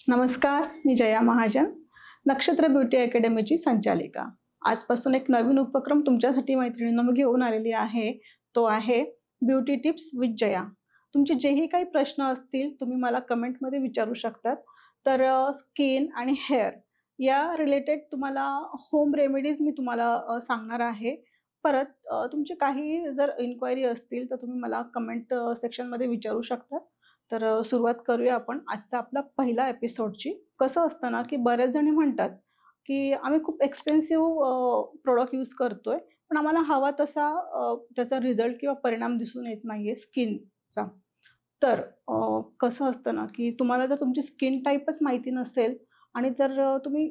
नमस्कार, मी जया महाजन, नक्षत्र ब्युटी अकॅडमीची संचालिका। आजपासून एक नवीन उपक्रम तुमच्यासाठी मैत्रिणींनो मी घेऊन आलेली आहे। तो आहे ब्युटी टिप्स विथ जया। तुमचे जेही काही प्रश्न असतील तुम्ही मला कमेंटमध्ये विचारू शकतात। तर स्किन आणि हेअर या रिलेटेड तुम्हाला होम रेमेडीज मी तुम्हाला सांगणार आहे। परत तुमचे काही जर इन्क्वायरी असतील तर तुम्ही मला कमेंट सेक्शनमध्ये विचारू शकता। तर सुरुवात करूया आपण आजचा आपला पहिला एपिसोडची। कसं असतं ना, की बऱ्याच जणी म्हणतात, की आम्ही खूप एक्सपेन्सिव्ह प्रॉडक्ट यूज करतोय, पण आम्हाला हवा तसा त्याचा रिझल्ट किंवा परिणाम दिसून येत नाहीये स्किनचा। तर कसं असतं ना, की तुम्हाला जर तुमची स्किन टाइपच माहिती नसेल आणि तर तुम्ही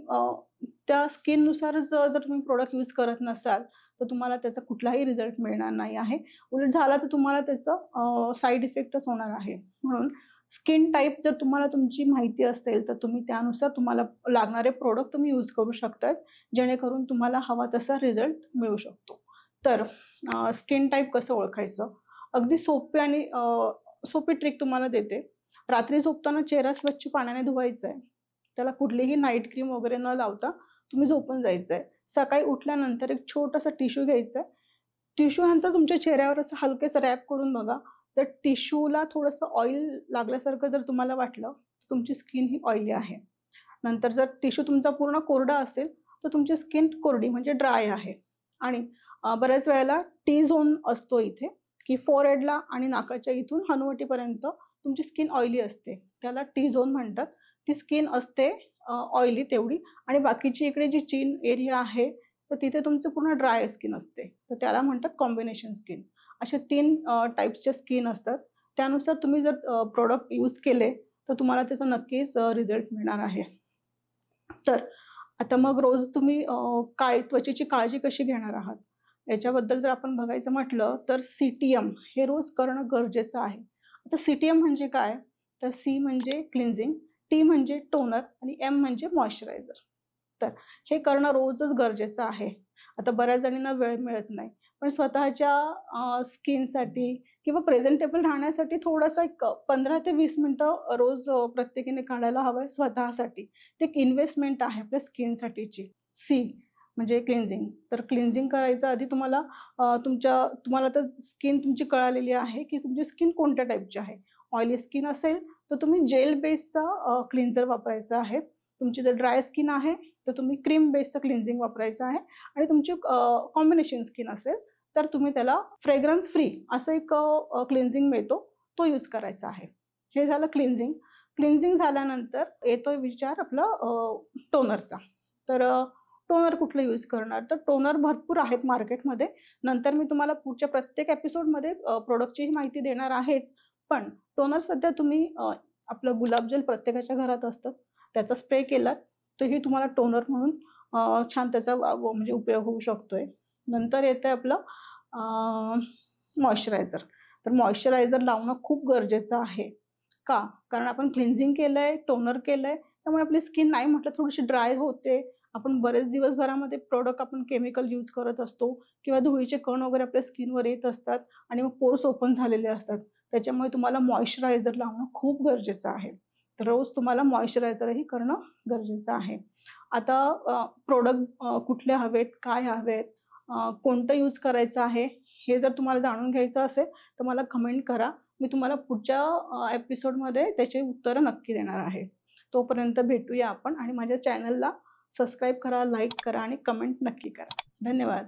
त्या स्किननुसार जर तुम्ही प्रॉडक्ट यूज करत नसाल, तर तुम्हाला त्याचा कुठलाही रिझल्ट मिळणार नाही आहे। उलट झाला तर तुम्हाला त्याचा साइड इफेक्टच होणार आहे। म्हणून स्किन टाइप जर तुम्हाला तुमची माहिती असेल, तर तुम्ही त्यानुसार तुम्हाला लागणारे प्रॉडक्ट तुम्ही यूज करू शकता, जेणेकरून तुम्हाला हवा तसा रिझल्ट मिळू शकतो। तर स्किन टाइप कसं ओळखायचं? अगदी सोपी आणि सोपी ट्रिक तुम्हाला देते। रात्री झोपताना चेहरा स्वच्छ पाण्याने धुवायचा आहे। त्याला कुठलीही नाईट क्रीम वगैरे न लावता तुम्ही झोपून जायचंय। सकाळी उठल्यानंतर एक छोटासा टिश्यू घ्यायचा आहे। टिश्यू नंतर तुमच्या चेहऱ्यावर असं हलकेसं रॅप करून बघा। जर टिश्यूला थोडंसं ऑइल लागल्यासारखं जर तुम्हाला वाटलं, तर तुमची स्किन ही ऑइली आहे। नंतर जर टिश्यू तुमचा पूर्ण कोरडा असेल, तर तुमची स्किन कोरडी म्हणजे ड्राय आहे। आणि बऱ्याच वेळेला टी झोन असतो इथे, की फोरहेडला आणि नाकाच्या इथून हनुवटीपर्यंत तुमची स्किन ऑइली असते। त्याला टी झोन म्हणतात। ती स्किन असते ऑइली तेवढी आणि बाकीची इकडे जी चिन एरिया आहे, तर तिथे तुमचं पूर्ण ड्राय स्किन असते। तर त्याला म्हणतात कॉम्बिनेशन स्किन। असे 3 टाइप्सच्या स्किन असतात। त्यानुसार तुम्ही जर प्रॉडक्ट यूज केले, तर तुम्हाला त्याचा नक्कीच रिझल्ट मिळणार आहे। तर आता मग रोज तुम्ही काय त्वचेची काळजी कशी घेणार आहात? याच्याबद्दल जर आपण बघायचं म्हटलं, तर सीटीएम हे रोज करणं गरजेचं आहे। आता सीटीएम म्हणजे काय? तर सी म्हणजे क्लिन्झिंग, टी म्हणजे टोनर आणि एम म्हणजे मॉइश्चरायझर। तर हे करणं रोजच गरजेचं आहे। आता बऱ्याच जणींना वेळ मिळत नाही, पण स्वतःच्या स्किनसाठी किंवा प्रेझेंटेबल राहण्यासाठी थोडासा एक 15 ते 20 मिनिटं रोज प्रत्येकीने काढायला हवंय स्वतःसाठी। ते एक इन्व्हेस्टमेंट आहे आपल्या स्किनसाठीची। सी म्हणजे क्लिन्झिंग। तर क्लिन्झिंग करायच्या आधी तुम्हाला तर स्किन तुमची कळालेली आहे, की तुमची स्किन कोणत्या टाइपची आहे। ऑइली स्किन असेल, तर तुम्ही जेल बेसचा क्लिन्झर वापरायचा आहे। तुमची जर ड्राय स्किन आहे, तर तुम्ही क्रीम बेसचं क्लिन्झिंग वापरायचं आहे आणि तुमची कॉम्बिनेशन स्किन असेल, तर तुम्ही त्याला फ्रेग्रन्स फ्री असं एक क्लिन्झिंग मिळतो, तो यूज करायचा आहे। हे झालं क्लिन्झिंग। क्लिन्झिंग झाल्यानंतर येतोय विचार आपला टोनरचा। तर टोनर कुठलं यूज करणार? तर टोनर भरपूर आहेत मार्केटमध्ये। नंतर मी तुम्हाला पुढच्या प्रत्येक एपिसोडमध्ये प्रॉडक्टचीही माहिती देणार आहेच। पण टोनर सध्या तुम्ही आपलं गुलाबजल प्रत्येकाच्या घरात असतं, त्याचा स्प्रे केलात, तोही तुम्हाला टोनर म्हणून छान त्याचा म्हणजे उपयोग होऊ शकतोय। नंतर येतंय आपलं मॉइश्चरायझर। तर मॉइश्चरायझर लावणं खूप गरजेचं आहे। का? कारण आपण क्लिन्झिंग केलंय, टोनर केलंय, त्यामुळे आपली स्किन नाही म्हटलं थोडीशी ड्राय होते। आपण बरेच दिवसभरामध्ये प्रॉडक्ट आपण केमिकल यूज करत असतो किंवा धुळीचे कण वगैरे आपल्या स्किनवर येत असतात आणि मग पोर्स ओपन झालेले असतात। त्याच्यामुळे तुम्हाला मॉइश्चरायझर लावणं खूप गरजेचं आहे। तर रोज तुम्हाला मॉइश्चरायझरही करणं गरजेचं आहे। आता प्रॉडक्ट कुठले हवेत, काय हवेत, कोणतं यूज करायचं आहे, हे जर तुम्हाला जाणून घ्यायचं असेल, तर मला कमेंट करा। मी तुम्हाला पुढच्या एपिसोडमध्ये त्याची उत्तरं नक्की देणार आहे। तोपर्यंत भेटूया आपण आणि माझ्या चॅनलला सबस्क्राईब करा, लाईक करा आणि कमेंट नक्की करा। धन्यवाद।